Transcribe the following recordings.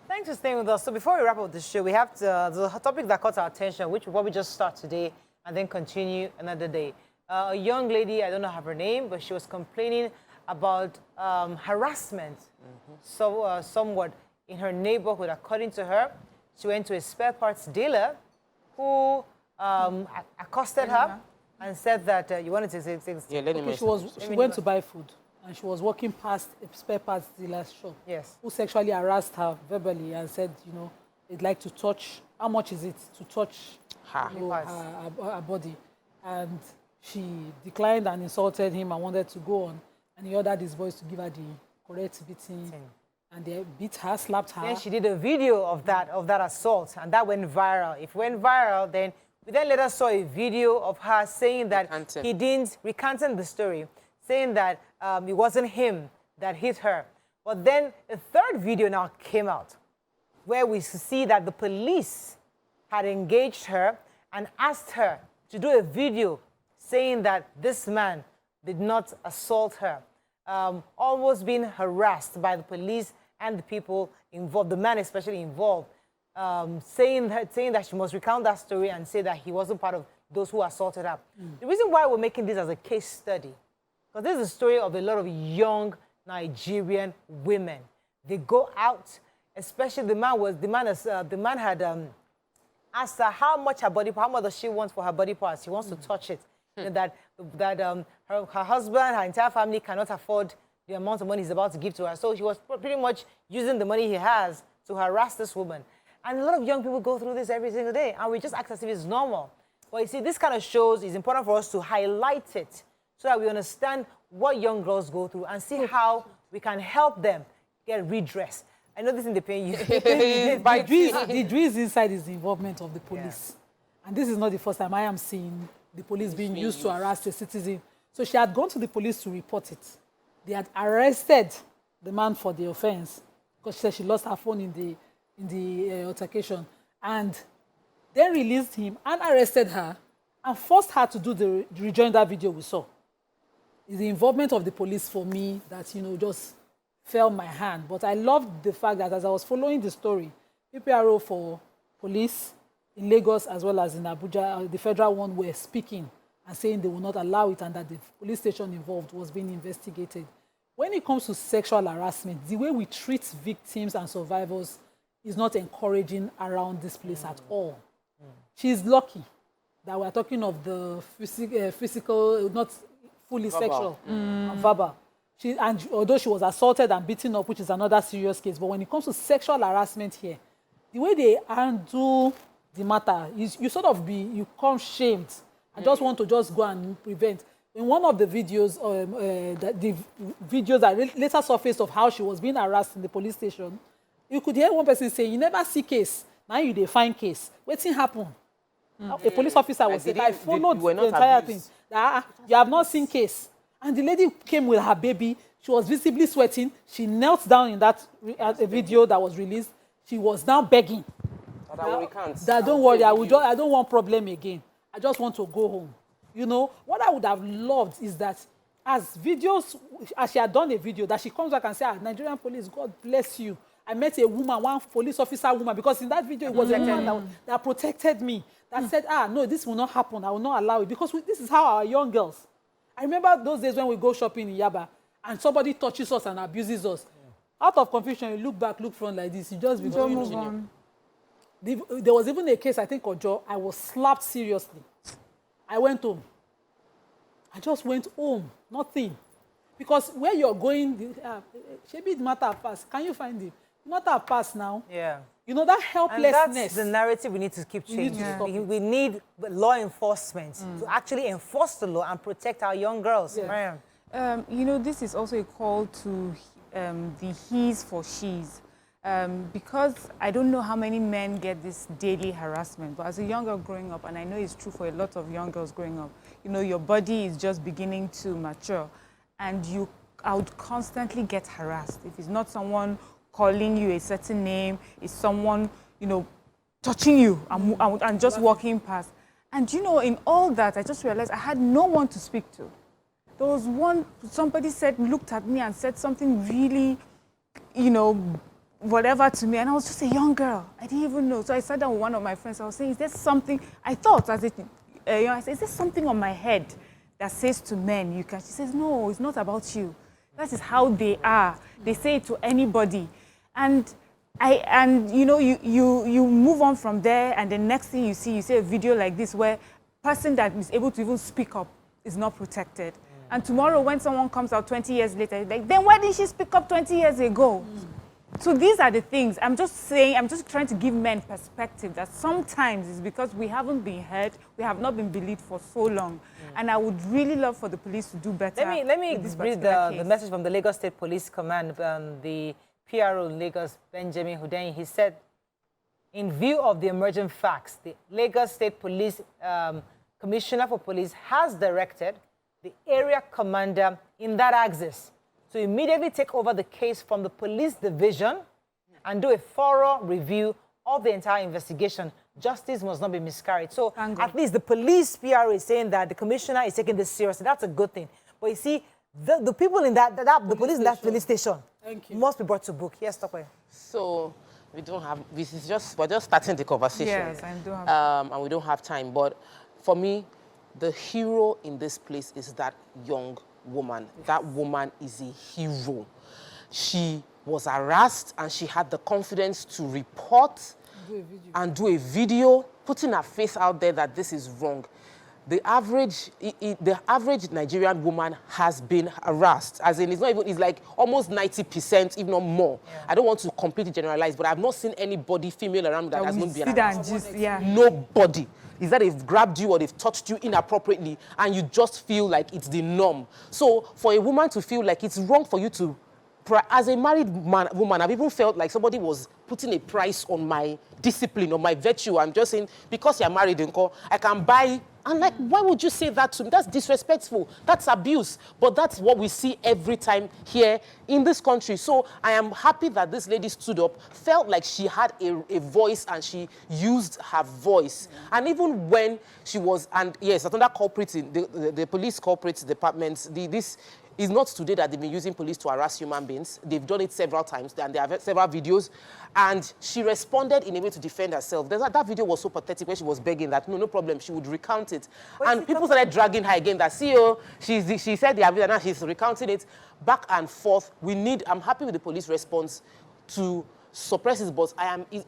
Thanks for staying with us. So before we wrap up the show, we have the topic that caught our attention, which will probably just start today and then continue another day. A young lady, I don't know her name, but she was complaining about harassment, somewhat in her neighborhood. According to her, she went to a spare parts dealer who accosted her and said that you wanted to say things. Yeah, let me she went to buy food and she was walking past a spare parts dealer's shop. Yes. Who sexually harassed her verbally and said, you know, they'd like to touch, how much is it to touch her body? And she declined and insulted him and wanted to go on. And he ordered his boys to give her the correct beating. And they beat her, slapped her. Then she did a video of that assault, and that went viral. If it went viral, then we then later saw a video of her saying that he didn't, recanting the story, saying that it wasn't him that hit her. But then a third video now came out where we see that the police had engaged her and asked her to do a video saying that this man did not assault her, almost being harassed by the police and the people involved, the man especially involved, saying that she must recount that story and say that he wasn't part of those who assaulted her. The reason why we're making this as a case study, because this is a story of a lot of young Nigerian women. They go out, especially the man had asked her how much does she want for her body parts. She wants to touch it. And that her husband, her entire family cannot afford the amount of money he's about to give to her. So she was pretty much using the money he has to harass this woman. And a lot of young people go through this every single day, and we just act as if it's normal. But you see, this kind of shows it's important for us to highlight it so that we understand what young girls go through and see how we can help them get redress. I know this in the pain you the driz inside is the involvement of the police. Yeah. And this is not the first time I am seeing the police being used to harass a citizen. So she had gone to the police to report it. They had arrested the man for the offense because she said she lost her phone in the altercation, and then released him and arrested her and forced her to do the rejoinder video we saw. It's the involvement of the police for me that, you know, just fell my hand. But I loved the fact that as I was following the story, PPRO for police in Lagos as well as in Abuja, the federal one, were speaking and saying they will not allow it and that the police station involved was being investigated. When it comes to sexual harassment, the way we treat victims and survivors is not encouraging around this place at all. She's lucky that we're talking of the physical, not fully sexual, verbal. And although she was assaulted and beaten up, which is another serious case, but when it comes to sexual harassment here, the way they handle the matter, you sort of you come shamed. I just want to just go and prevent. In one of the videos, the videos that later surfaced of how she was being harassed in the police station, you could hear one person say, "You never see case, now you dey find case. Wetin happen?" A police officer was saying, "I followed the entire thing. You have not seen case." And the lady came with her baby. She was visibly sweating. She knelt down in that video that was released. She was now begging. That don't worry, I don't want problem again. I just want to go home. You know, what I would have loved is that as she had done a video, that she comes back and says, "Nigerian police, God bless you. I met a woman, one police officer woman," because in that video, it was a woman that protected me, that said, no, this will not happen. I will not allow it. Because this is how our young girls. I remember those days when we go shopping in Yaba and somebody touches us and abuses us. Out of confusion, you look back, look front like this, you just be move on. There was even a case, I think, Ojo, I was slapped seriously. I went home. I just went home, nothing. Because where you're going, maybe it matter of past. Can you find it? Matter of past now. Yeah. You know, that helplessness. And that's the narrative we need to keep changing. We need law enforcement to actually enforce the law and protect our young girls. Yeah. You know, this is also a call to the he's for she's. Because I don't know how many men get this daily harassment, but as a young girl growing up, and I know it's true for a lot of young girls growing up, you know, your body is just beginning to mature, and I would constantly get harassed. If it's not someone calling you a certain name, it's someone, you know, touching you and just walking past. And, you know, in all that, I just realized I had no one to speak to. There was somebody looked at me and said something really, you know, whatever to me, and I was just a young girl. I didn't even know. So I sat down with one of my friends. I was saying, is there something, I thought as I said, is there something on my head that says to men, you can? She says, no, it's not about you. That is how they are. They say it to anybody. And you move on from there, and the next thing you see a video like this where person that is able to even speak up is not protected. And tomorrow when someone comes out 20 years later, like, then why didn't she speak up 20 years ago? So these are the things. I'm just trying to give men perspective that sometimes it's because we haven't been heard, we have not been believed for so long. And I would really love for the police to do better. Let me read the message from the Lagos State Police Command, the PRO in Lagos, Benjamin Hudein. He said, in view of the emerging facts, the Lagos State Police Commissioner for Police has directed the area commander in that axis to immediately take over the case from the police division and do a thorough review of the entire investigation. Justice must not be miscarried. So at least the police PRO is saying that the commissioner is taking this seriously. That's a good thing. But you see, the people in the police in that police station must be brought to book. Yes, Tokwe. So we don't have, we're just starting the conversation. Yes, I do have and we don't have time. But for me, the hero in this place is that young woman. That woman is a hero. She was harassed and she had the confidence to report and do a video, putting her face out there that this is wrong. The average Nigerian woman has been harassed. As in, it's like almost 90%, if not more. Yeah. I don't want to completely generalize, but I've not seen anybody female around that has not been harassed. Nobody. Is that they've grabbed you or they've touched you inappropriately and you just feel like it's the norm. So for a woman to feel like it's wrong for you to, as a married woman, I've even felt like somebody was putting a price on my discipline, on my virtue. I'm just saying, because you're married, I can buy. And like, why would you say that to me? That's disrespectful. That's abuse. But that's what we see every time here in this country. So I am happy that this lady stood up, felt like she had a voice and she used her voice. And even when she was, and yes, another culprit, the police culprit department, this is not today that they've been using police to harass human beings. They've done it several times, and there are several videos. And she responded in a way to defend herself. That video was so pathetic when she was begging that, no problem, she would recount it. And people started dragging her again that, see, oh, she said the video, now she's recounting it. Back and forth. I'm happy with the police response to suppress it, but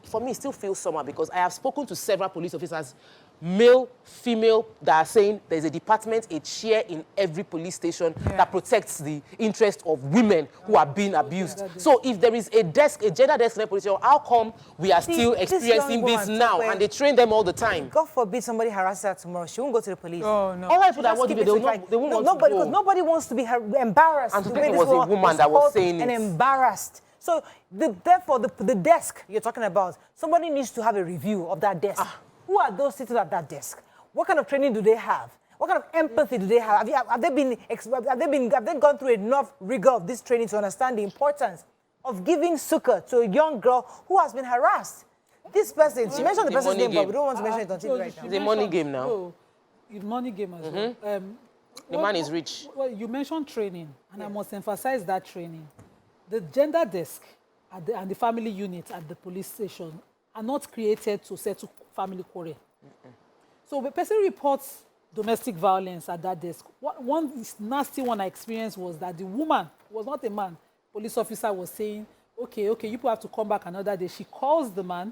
for me, it still feels somehow because I have spoken to several police officers, male, female, that are saying there's a department, a chair in every police station that protects the interest of women who are being abused. So if there is a gender desk in the police station, how come we are still experiencing this now and they train them all the time? God forbid somebody harasses her tomorrow, she won't go to the police. Oh, no. All I put that won't they won't want to go. Because nobody wants to be embarrassed. And to think it was a woman that was saying it. And embarrassed. So therefore, the desk you're talking about, somebody needs to have a review of that desk. Who are those sitting at that desk? What kind of training do they have? What kind of empathy do they have? Have they gone through enough rigor of this training to understand the importance of giving succor to a young girl who has been harassed? This person, she mentioned the person's name, but we don't want to mention it on TV right now. It's a money game now. Oh, it's money game as well. The man is rich. Well, you mentioned training, and I must emphasize that training. The gender desk and the family unit at the police station are not created to settle family quarrel. So when a person reports domestic violence at that desk, one nasty one I experienced was that the woman was not a man. Police officer was saying, okay, you people have to come back another day. She calls the man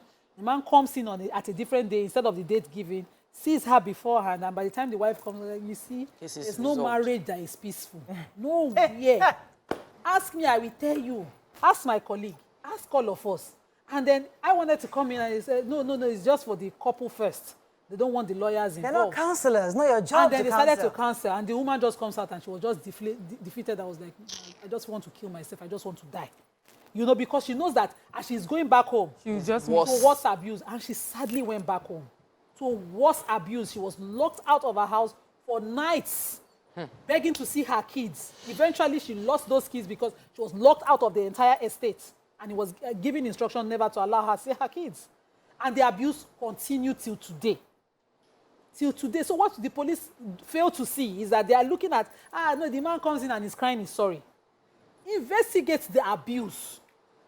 comes in at a different day instead of the date given, sees her beforehand, and by the time the wife comes, you see, there's no marriage that is peaceful. No, yeah. Ask me, I will tell you. Ask my colleague. Ask all of us. And then I wanted to come in and he said, no, it's just for the couple first. They don't want the lawyers involved. They're not counselors, not your job. And then they started to counsel, and the woman just comes out and she was just defeated. I was like, I just want to kill myself. I just want to die. Because she knows that as she's going back home, she just worse abuse. And she sadly went back home to worse abuse. She was locked out of her house for nights, begging to see her kids. Eventually, she lost those kids because she was locked out of the entire estate. And he was giving instruction never to allow her to see her kids. And the abuse continued till today. So what the police fail to see is that they are looking at, no, the man comes in and is crying, he's sorry. Investigate the abuse,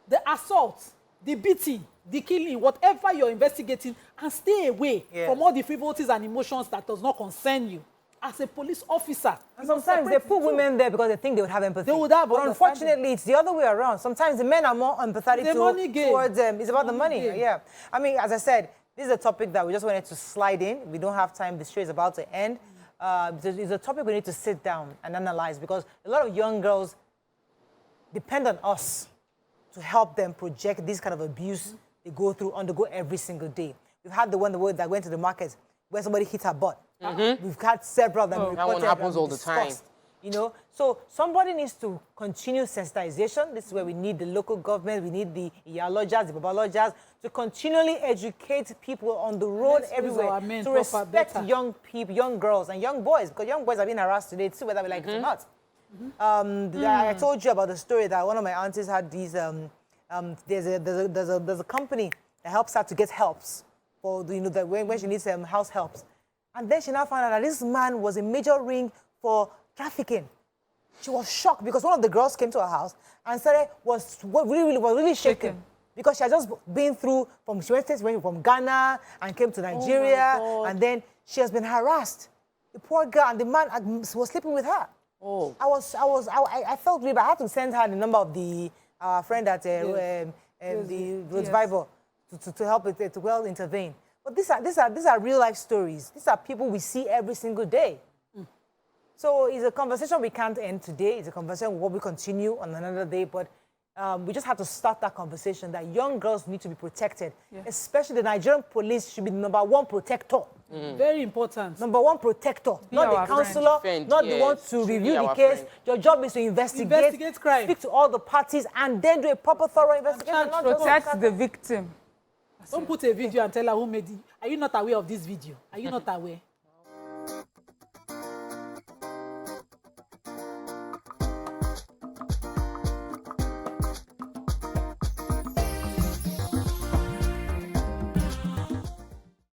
the assault, the beating, the killing, whatever you're investigating, and stay away from all the frivolities and emotions that does not concern you. As a police officer. And sometimes they put women there because they think they would have empathy. They would have, but unfortunately, it's the other way around. Sometimes the men are more empathetic towards them. It's about the money. Yeah. I mean, as I said, this is a topic that we just wanted to slide in. We don't have time. The show is about to end. It's a topic we need to sit down and analyze because a lot of young girls depend on us to help them project this kind of abuse they undergo every single day. We've had the one that went to the market where somebody hit her butt. We've had several that we reported. That one happens all the time. You know, so somebody needs to continue sensitization. This is where we need the local government, we need the iyalojas, the babalojas, to continually educate people on the road everywhere to respect young people, young girls and young boys, because young boys are being harassed today too, whether we like it or not. I told you about the story that one of my aunties had these. There's a company that helps her to get helps for when she needs house helps. And then she now found out that this man was a major ring for trafficking. She was shocked because one of the girls came to her house and was really shaken because she had just been through she went from Ghana and came to Nigeria, and then she has been harassed. The poor girl, and the man was sleeping with her. I felt really bad. I had to send her the number of the friend at the Bible to help it to well intervene. But these are real life stories. These are people we see every single day. So it's a conversation we can't end today. It's a conversation we continue on another day. But we just have to start that conversation that young girls need to be protected. Especially the Nigerian police should be the #1 protector. Very important. #1 protector, not the counselor, not the one to review the case. Your job is to investigate crime, speak to all the parties, and then do a proper, thorough investigation. Protect the victim. Don't put a video and tell her who made it. Are you not aware of this video? Are you not aware?